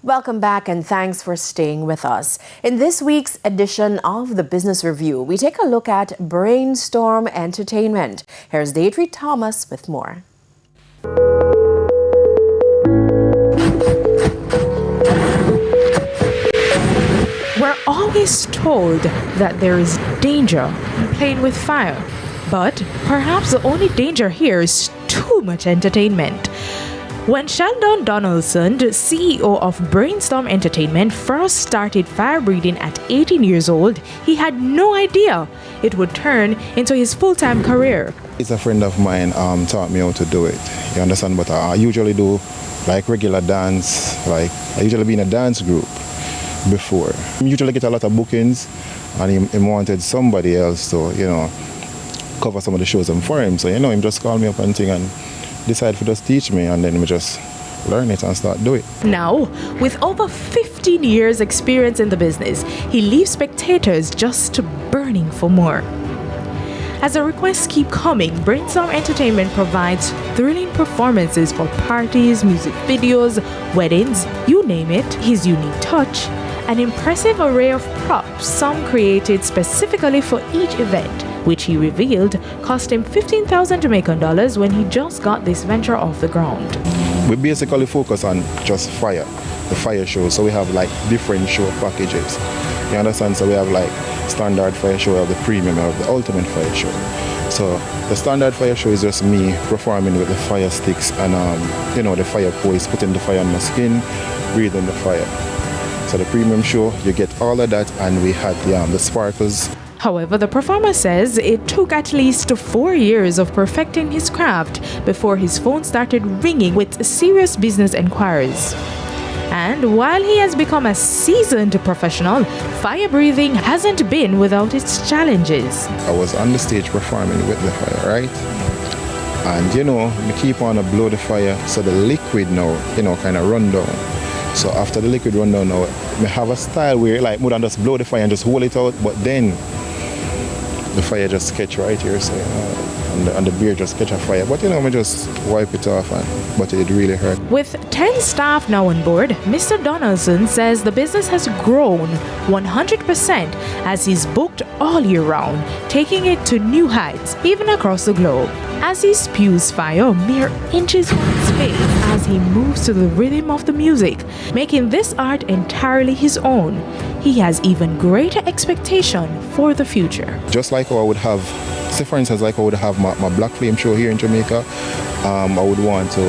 Welcome back and thanks for staying with us. In this week's edition of the Business Review, we take a look at Brainstorm Entertainment. Here's Daydree Thomas with more. We're always told that there is danger in playing with fire, but perhaps the only danger here is too much entertainment. When Sheldon Donaldson, the CEO of Brainstorm Entertainment, first started firebreathing at 18 years old, he had no idea it would turn into his full-time career. It's a friend of mine taught me how to do it. You understand? But I usually do like regular dance. Like I usually be in a dance group before. I usually get a lot of bookings, and he wanted somebody else to, cover some of the shows for him. So, him just call me up and decide to just teach me, and then we just learn it and start doing it. Now, with over 15 years experience in the business, he leaves spectators just burning for more. As the requests keep coming, Brainstorm Entertainment provides thrilling performances for parties, music videos, weddings, you name it. His unique touch, an impressive array of props, some created specifically for each event, which he revealed cost him 15,000 Jamaican dollars when he just got this venture off the ground. We basically focus on just fire, the fire show. So we have like different show packages. You understand? So we have like standard fire show, we have the premium, we have the ultimate fire show. So the standard fire show is just me performing with the fire sticks and the fire poise, putting the fire on my skin, breathing the fire. So the premium show, you get all of that, and we had the sparkles. However, the performer says it took at least 4 years of perfecting his craft before his phone started ringing with serious business inquiries. And while he has become a seasoned professional, fire breathing hasn't been without its challenges. I was on the stage performing with the fire, right? And we keep on to blow the fire, so the liquid now, kind of run down. So after the liquid run down now, we have a style where like more than just blow the fire and just hold it out, but then the fire just catch right here, so and the beer just catch a fire. But we just wipe it off, but it really hurt. With 10 staff now on board, Mr. Donaldson says the business has grown 100% as he's booked all year round, taking it to new heights, even across the globe. As he spews fire mere inches from his face as he moves to the rhythm of the music, making this art entirely his own, he has even greater expectation for the future. Just like how I would have, say for instance, like I would have my Black Flame show here in Jamaica, I would want to,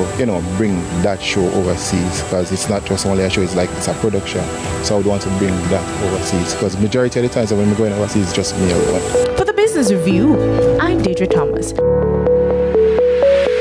bring that show overseas, because it's not just only a show, it's a production. So I would want to bring that overseas, because majority of the times when we're going overseas, it's just me alone. For the Business Review, I'm Daydree Thomas.